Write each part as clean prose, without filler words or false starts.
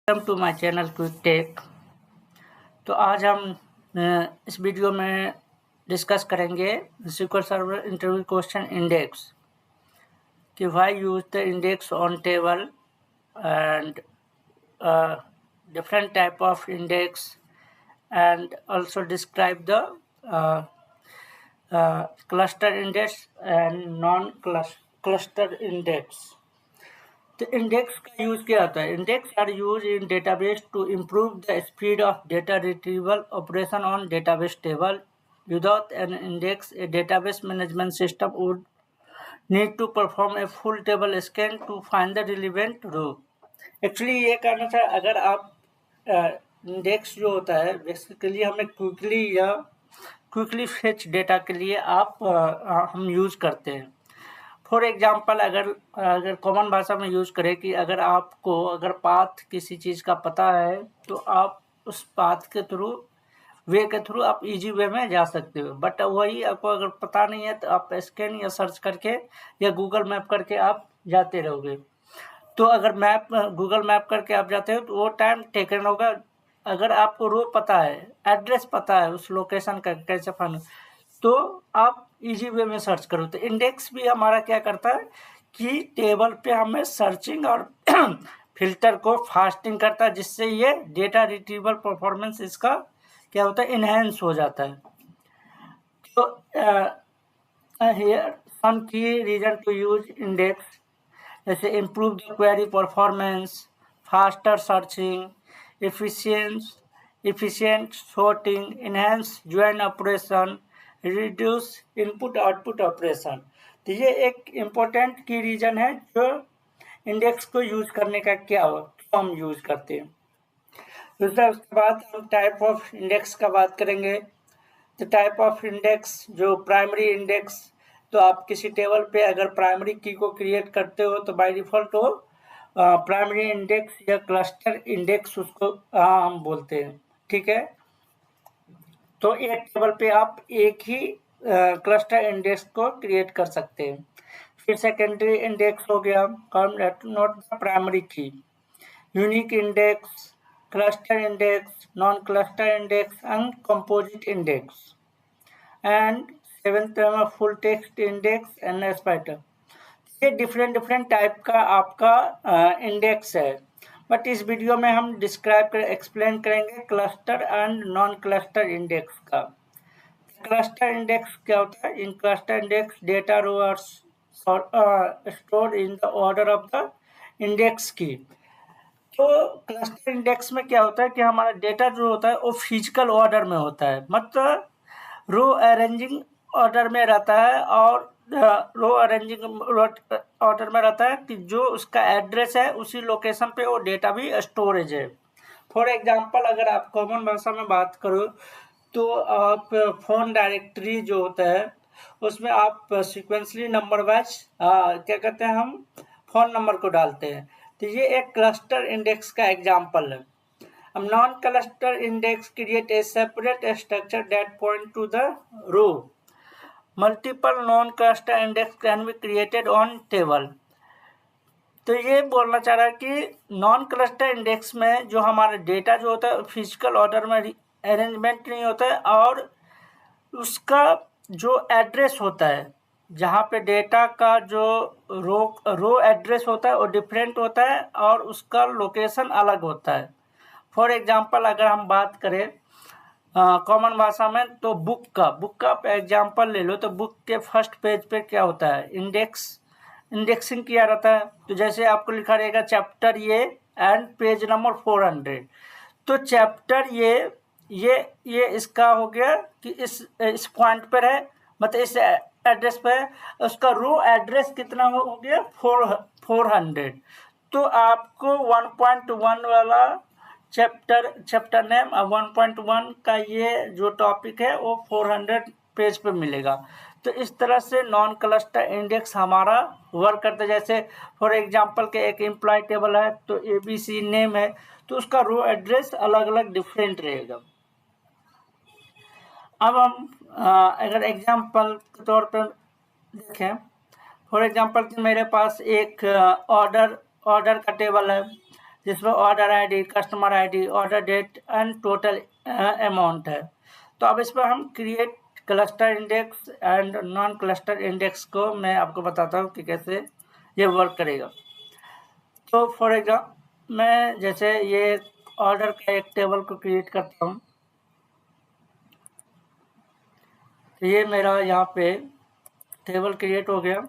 Welcome to my channel quick tech. तो आज हम इस वीडियो में डिस्कस करेंगे SQL server interview question index कि why use the index on table and different type of index and also describe the cluster index and non cluster index. तो index का use क्या होता है? Index are use in database to improve the speed of data retrieval operation on database table. Without an index a database management system would need to perform a full table scan to find the relevant row. Actually ये करना था, अगर आप index जो होता है basically हमें quickly fetch data के लिए हम यूज करते हैं। फॉर एग्जाम्पल अगर कॉमन भाषा में यूज़ करें कि अगर पाथ किसी चीज़ का पता है तो आप उस पाथ के थ्रू आप इजी वे में जा सकते हो। बट वही आपको अगर पता नहीं है तो आप स्कैन या सर्च करके या गूगल मैप करके आप जाते रहोगे। तो अगर गूगल मैप करके आप जाते हो तो वो टाइम टेकन होगा। अगर आपको रो पता है, एड्रेस पता है उस लोकेशन का कैसे फाइंड, तो आप इजी वे में सर्च करो। तो इंडेक्स भी हमारा क्या करता है कि टेबल पे हमें सर्चिंग और फिल्टर को फास्टिंग करता है, जिससे ये डेटा रिट्रीवल परफॉर्मेंस इसका क्या होता है, इनहेंस हो जाता है। तो हियर सम की रीजन टू यूज इंडेक्स जैसे improve the query performance, faster searching, efficient sorting, enhance join operation, reduce input output operation. तो ये एक इम्पोर्टेंट की रीजन है जो इंडेक्स को यूज करने का क्यों हम यूज करते हैं। दूसरा, उसके बाद हम टाइप ऑफ इंडेक्स का बात करेंगे। तो टाइप ऑफ इंडेक्स जो प्राइमरी इंडेक्स, तो आप किसी टेबल पे अगर प्राइमरी की को क्रिएट करते हो तो बाय डिफॉल्ट वो प्राइमरी इंडेक्स या क्लस्टर इंडेक्स उसको हम बोलते हैं, ठीक है। तो एक टेबल पे आप एक ही क्लस्टर इंडेक्स को क्रिएट कर सकते हैं। फिर सेकेंडरी इंडेक्स हो गया, not the primary key, unique index, cluster index, non cluster index and composite index and seventh full text index and spatial. ये डिफरेंट टाइप का आपका इंडेक्स है। बट इस वीडियो में हम एक्सप्लेन करेंगे cluster and non cluster index का। Cluster index क्या होता है? In cluster index data row are store in the order of the index key. तो क्लस्टर इंडेक्स में क्या होता है कि हमारा डेटा जो होता है वो फिजिकल ऑर्डर में होता है, मतलब रो अरेंजिंग ऑर्डर में रहता है, और रो अरेंजिंग ऑर्डर में रहता है कि जो उसका एड्रेस है उसी लोकेशन पे वो डेटा भी स्टोरेज है। फॉर एग्जांपल अगर आप कॉमन भाषा में बात करो तो आप फोन डायरेक्टरी जो होता है उसमें आप सीक्वेंसली नंबर वाइज क्या कहते हैं, हम फोन नंबर को डालते हैं। तो ये एक क्लस्टर इंडेक्स का एग्जाम्पल है। Non-cluster index create a separate structure that point to the row. Multiple non-cluster index can be created on table. तो ये बोलना चाह रहा है कि नॉन क्लस्टर इंडेक्स में जो हमारा डेटा जो होता है फिजिकल ऑर्डर में अरेंजमेंट नहीं होता है, और उसका जो एड्रेस होता है जहाँ पे डेटा का जो रो एड्रेस होता है वो डिफरेंट होता है और उसका लोकेशन अलग होता है। फॉर एग्जाम्पल अगर हम बात करें कॉमन भाषा में तो बुक का एग्जाम्पल ले लो। तो बुक के फर्स्ट पेज पे क्या होता है, इंडेक्सिंग किया रहता है। तो जैसे आपको लिखा रहेगा चैप्टर ये एंड पेज नंबर 400। तो चैप्टर ये इसका हो गया कि इस पॉइंट पर है, मतलब इस एड्रेस पे है। उसका रो एड्रेस कितना हो गया 400। तो आपको 1.1 वाला चैप्टर नेम 1.1 का ये जो टॉपिक है वो 400 पेज पे मिलेगा। तो इस तरह से नॉन क्लस्टर इंडेक्स हमारा वर्क करता है। जैसे फॉर एग्जांपल के एक एम्प्लॉय टेबल है तो ABC नेम है, तो उसका रो एड्रेस अलग अलग डिफरेंट रहेगा। अब हम अगर एग्जांपल के तौर पर देखें, फॉर एग्जांपल कि मेरे पास एक ऑर्डर का टेबल है। जिसमें order ID, customer ID, order date and total amount है। तो अब इस पर हम create cluster index and non cluster index को मैं आपको बताता हूँ कि कैसे ये वर्क करेगा। तो फॉर एग्जाम्पल मैं जैसे ये ऑर्डर का एक टेबल को क्रिएट करता हूँ, तो ये मेरा यहाँ पे टेबल क्रिएट हो गया,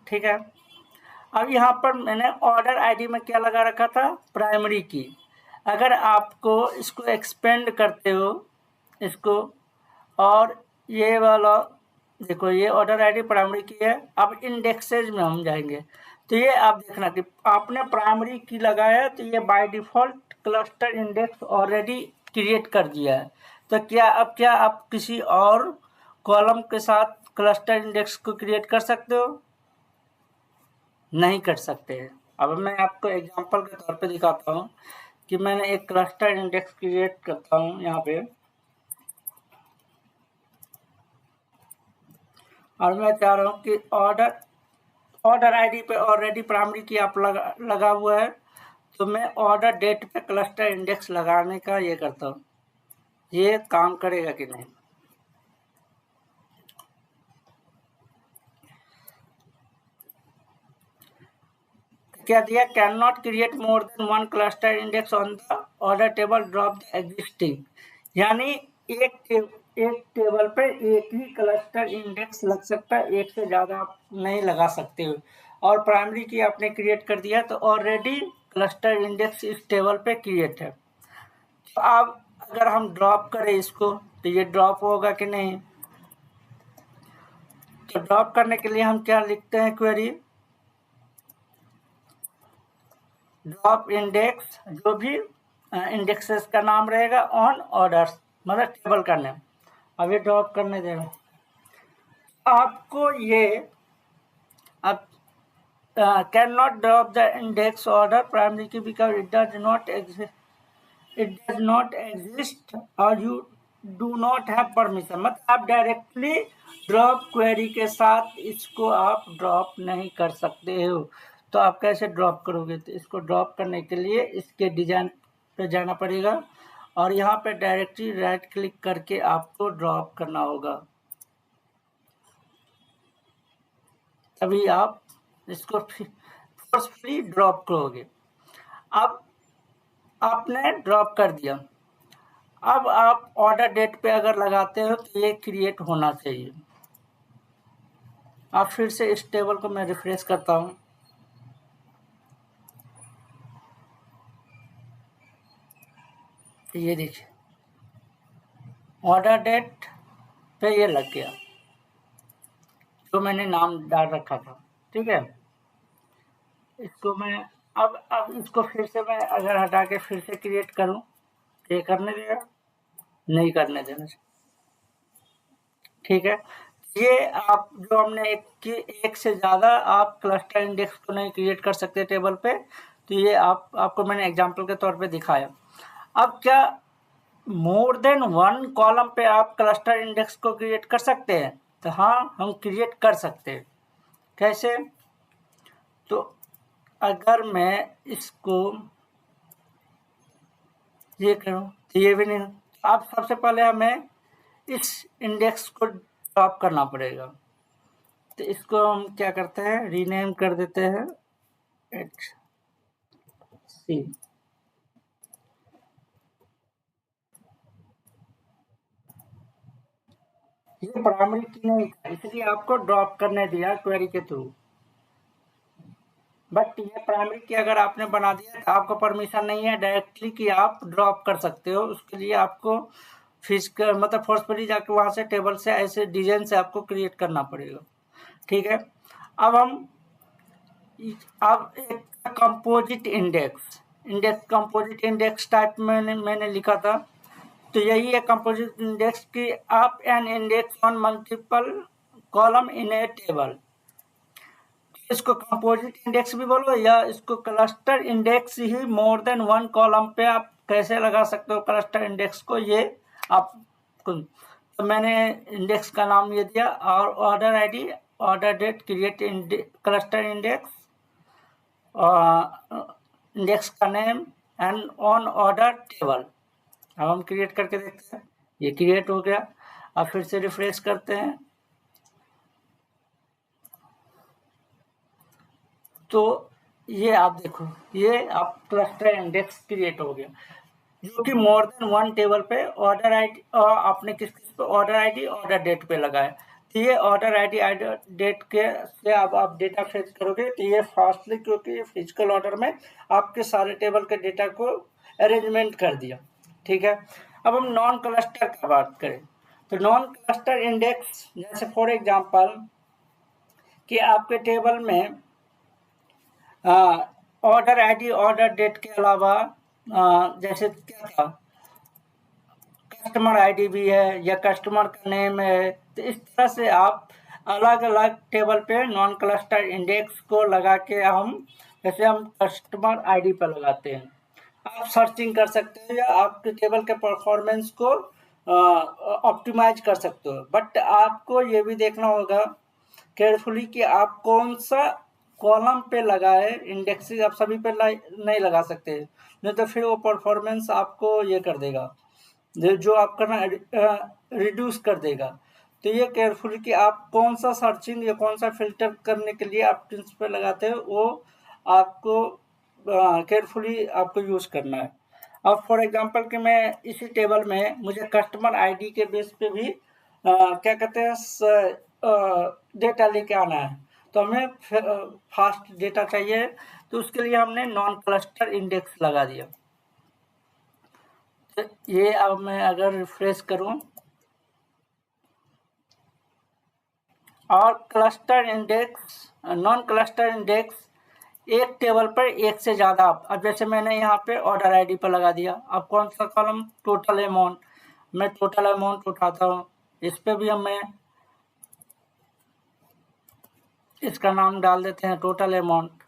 ठीक है। अब यहाँ पर मैंने ऑर्डर आईडी में क्या लगा रखा था, प्राइमरी की। अगर आपको इसको एक्सपेंड करते हो इसको, और ये वाला देखो ये ऑर्डर आईडी प्राइमरी की है। अब इंडेक्सेज में हम जाएंगे, तो ये आप देखना कि आपने प्राइमरी की लगाया तो ये by default cluster index already create कर दिया है। तो क्या आप किसी और कॉलम के साथ क्लस्टर इंडेक्स को क्रिएट कर सकते हो? नहीं कर सकते हैं। अब मैं आपको एग्जांपल के तौर पे दिखाता हूँ कि मैंने एक क्लस्टर इंडेक्स क्रिएट करता हूँ यहाँ पे, और मैं चाह रहा हूँ कि ऑर्डर आईडी पे ऑलरेडी प्राइमरी की आप लगा हुआ है, तो मैं ऑर्डर डेट पे क्लस्टर इंडेक्स लगाने का ये करता हूँ। ये काम करेगा कि नहीं? क्या दिया, can not create more than one cluster index on the order table, drop the existing. यानी एक टेबल पे एक ही क्लस्टर इंडेक्स लग सकता है, एक से ज़्यादा आप नहीं लगा सकते हो। और प्राइमरी की आपने क्रिएट कर दिया तो ऑलरेडी क्लस्टर इंडेक्स इस टेबल पे क्रिएट है। तो अब अगर हम ड्रॉप करें इसको तो ये ड्रॉप होगा कि नहीं? तो ड्रॉप करने के लिए हम क्या लिखते हैं, क्वेरी ड्रॉप इंडेक्स, जो भी इंडेक्सेस का नाम रहेगा ऑन ऑर्डर्स, मतलब टेबल का नेम। अब ये ड्रॉप करने देना आपको, ये अब can not drop the index order primary key because it does not exist और you do not have permission. मतलब आप डायरेक्टली ड्रॉप क्वेरी के साथ इसको आप ड्रॉप नहीं कर सकते हो। तो आप कैसे ड्रॉप करोगे? तो इसको ड्रॉप करने के लिए इसके डिजाइन पे जाना पड़ेगा, और यहाँ पे डायरेक्टली राइट क्लिक करके आपको ड्रॉप करना होगा, तभी आप इसको फोर्सफुली ड्रॉप करोगे। अब आपने ड्रॉप कर दिया। अब आप ऑर्डर डेट पे अगर लगाते हो तो ये क्रिएट होना चाहिए। अब फिर से इस टेबल को मैं रिफ्रेश करता हूँ, तो ये देखिए ऑर्डर डेट पे ये लग गया जो मैंने नाम डाल रखा था, ठीक है। इसको मैं अब इसको फिर से मैं अगर हटा के फिर से क्रिएट करूँ तो ये करने देगा? नहीं करने देना, ठीक है। ये आप जो हमने एक से ज़्यादा आप क्लस्टर इंडेक्स को नहीं क्रिएट कर सकते टेबल पे, तो ये आपको मैंने एग्जांपल के तौर पे दिखाया। अब क्या मोर देन वन कॉलम पे आप क्लस्टर इंडेक्स को क्रिएट कर सकते हैं? तो हाँ, हम क्रिएट कर सकते हैं। कैसे? तो अगर मैं इसको ये करूँ तो ये भी नहीं। अब सबसे पहले हमें इस इंडेक्स को ड्रॉप करना पड़ेगा, तो इसको हम क्या करते हैं, रीनेम कर देते हैं एच सी। ये प्राइमरी की नहीं था, इसलिए आपको ड्रॉप करने दिया क्वेरी के थ्रू। बट ये प्राइमरी की अगर आपने बना दिया तो आपको परमिशन नहीं है डायरेक्टली कि आप ड्रॉप कर सकते हो। उसके लिए आपको फिजिकल मतलब फोर्सफुली जाके वहाँ से टेबल से ऐसे डिजाइन से आपको क्रिएट करना पड़ेगा, ठीक है। अब एक composite index composite index type मैंने लिखा था, तो यही है कंपोजिट इंडेक्स की आप an index on multiple column in a table. इसको कंपोजिट इंडेक्स भी बोलो या इसको क्लस्टर इंडेक्स ही मोर देन वन कॉलम पे आप कैसे लगा सकते हो क्लस्टर इंडेक्स को, ये आप तो मैंने इंडेक्स का नाम ये दिया, और order ID, order date, create cluster index, index का name and on order table. अब हम क्रिएट करके देखते हैं, ये क्रिएट हो गया। अब फिर से रिफ्रेश करते हैं तो ये आप देखो, ये आप क्लस्टर इंडेक्स क्रिएट हो गया, जो कि मोर देन वन टेबल पे ऑर्डर आईडी आपने किस किस पे ऑर्डर आईडी ऑर्डर डेट पे लगाया। तो ये ऑर्डर आईडी ऑर्डर डेट के से अब आप डेटा फेच करोगे तो ये फास्टली, क्योंकि फिजिकल ऑर्डर में आपके सारे टेबल के डेटा को अरेंजमेंट कर दिया। ठीक है, अब हम नॉन क्लस्टर का बात करें तो नॉन क्लस्टर इंडेक्स, जैसे फॉर एग्जांपल कि आपके टेबल में ऑर्डर आईडी ऑर्डर डेट के अलावा जैसे क्या था, कस्टमर आईडी भी है या कस्टमर का नेम है। तो इस तरह से आप अलग अलग टेबल पे नॉन क्लस्टर इंडेक्स को लगा के हम, जैसे हम कस्टमर आईडी पर लगाते हैं, आप सर्चिंग कर सकते हो या आपके टेबल के परफॉर्मेंस को ऑप्टिमाइज कर सकते हो। बट आपको ये भी देखना होगा केयरफुली कि आप कौन सा कॉलम पे लगाए। इंडेक्सिंग आप सभी पे नहीं लगा सकते, नहीं तो फिर वो परफॉर्मेंस आपको ये कर देगा, जो आपका ना रिड्यूस कर देगा। तो ये केयरफुली कि आप कौन सा सर्चिंग या कौन सा फिल्टर करने के लिए आप टिप्स पे लगाते हो, वो आपको केयरफुली आपको यूज़ करना है। अब फॉर एग्जांपल कि मैं इसी टेबल में मुझे कस्टमर आईडी के बेस पे भी क्या कहते हैं डेटा लेके आना है, तो हमें फास्ट डेटा चाहिए, तो उसके लिए हमने नॉन क्लस्टर इंडेक्स लगा दिया। तो ये अब मैं अगर रिफ्रेश करूं और cluster index, non cluster index एक टेबल पर एक से ज़्यादा, अब जैसे मैंने यहाँ पे ऑर्डर आईडी पर लगा दिया। अब कौन सा कॉलम, टोटल अमाउंट, मैं टोटल अमाउंट उठाता हूँ, इस पे भी हमें इसका नाम डाल देते हैं टोटल अमाउंट।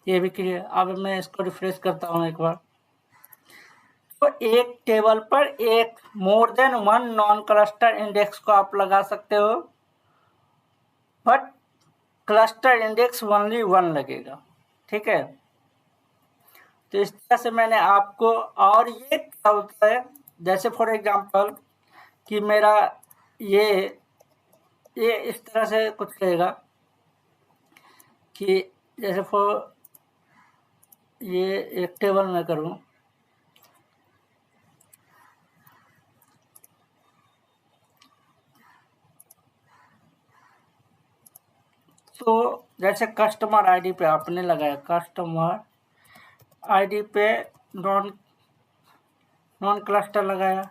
ये भी क्लियर। अब मैं इसको रिफ्रेश करता हूँ एक बार, तो एक टेबल पर एक मोर than one non cluster index को आप लगा सकते हो, but cluster index only one लगेगा। ठीक है, तो इस तरह से मैंने आपको, और ये क्या होता है, जैसे फॉर एग्जांपल कि मेरा ये इस तरह से कुछ रहेगा कि जैसे फॉर ये एक टेबल में करूं तो जैसे कस्टमर आईडी पे आपने लगाया, कस्टमर आईडी पे नॉन क्लस्टर लगाया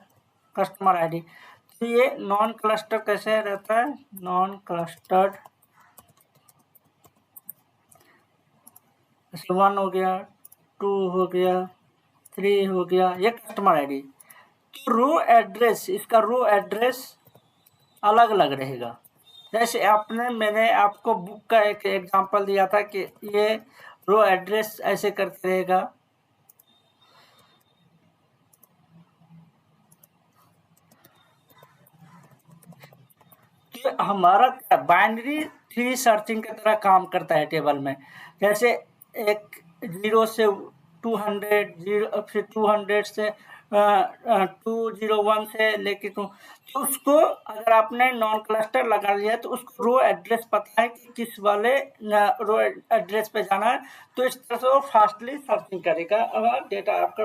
कस्टमर आईडी। तो ये नॉन क्लस्टर कैसे रहता है, नॉन क्लस्टर्ड, जैसे 1 हो गया, 2 हो गया, 3 हो गया, ये कस्टमर आईडी। तो रो एड्रेस, इसका रो एड्रेस अलग अलग रहेगा। जैसे मैंने आपको बुक का एक एग्जांपल दिया था कि ये रो एड्रेस ऐसे करके रहेगा, तो हमारा क्या बाइनरी ट्री सर्चिंग की तरह काम करता है टेबल में। जैसे एक 0 से 200, 0 फिर 200 से 201 से लेके तो उसको अगर आपने नॉन क्लस्टर लगा लिया तो उसको रो एड्रेस पता है कि किस वाले रो एड्रेस पे जाना है, तो इस तरह से वो फास्टली सर्चिंग करेगा और डेटा आपका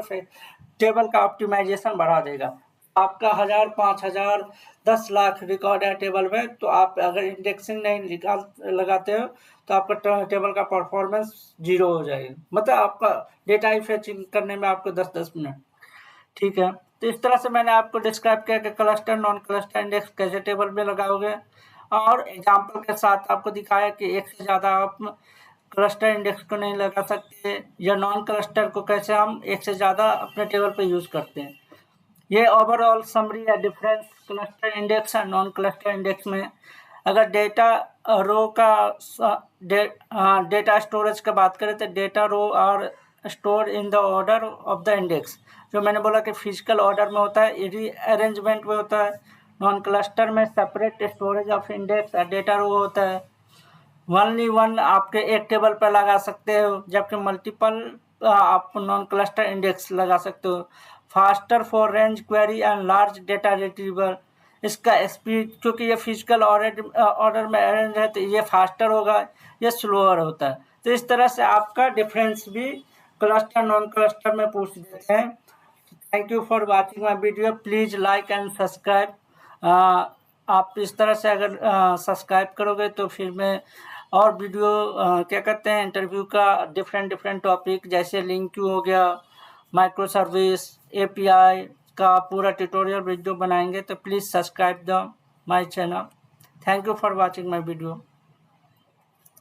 टेबल का ऑप्टिमाइजेशन बढ़ा देगा। आपका 1000, 5000, 10 लाख रिकॉर्ड है टेबल में, तो आप अगर इंडेक्सिंग नहीं लगाते हो तो आपका टेबल का परफॉर्मेंस 0 हो जाएगा, मतलब आपका डेटा ही फेचिंग करने में आपको 10-10 मिनट। ठीक है, तो इस तरह से मैंने आपको डिस्क्राइब किया कि क्लस्टर नॉन क्लस्टर इंडेक्स कैसे टेबल में लगाओगे, और एग्जाम्पल के साथ आपको दिखाया कि एक से ज़्यादा आप क्लस्टर इंडेक्स को नहीं लगा सकते, या नॉन क्लस्टर को कैसे हम एक से ज़्यादा अपने टेबल पे यूज़ करते हैं। ये ओवरऑल समरी है डिफरेंस क्लस्टर इंडेक्स और नॉन क्लस्टर इंडेक्स में। अगर डेटा रो का डेटा स्टोरेज का बात करें तो data row are store in the order of the index, जो मैंने बोला कि फिजिकल ऑर्डर में होता है, रीअरेंजमेंट में होता है। नॉन क्लस्टर में separate storage of index data row होता है। ओनली वन आपके एक टेबल पर लगा सकते हो, जबकि मल्टीपल आप नॉन क्लस्टर इंडेक्स लगा सकते हो। Faster for range query and large data retriever. इसका स्पीड, क्योंकि ये फिजिकल ऑर्डर में अरेंज है तो ये फास्टर होगा, ये स्लोअर होता है। तो इस तरह से आपका डिफरेंस भी क्लस्टर नॉन क्लस्टर में पूछ देते हैं। Thank you for watching my video. Please like and subscribe. आप इस तरह से अगर सब्सक्राइब करोगे तो फिर मैं और वीडियो क्या कहते हैं, इंटरव्यू का डिफरेंट टॉपिक जैसे लिंक क्यू हो गया, माइक्रो सर्विस, एपीआई का पूरा ट्यूटोरियल वीडियो बनाएंगे। तो please subscribe the my channel. Thank you for watching my video.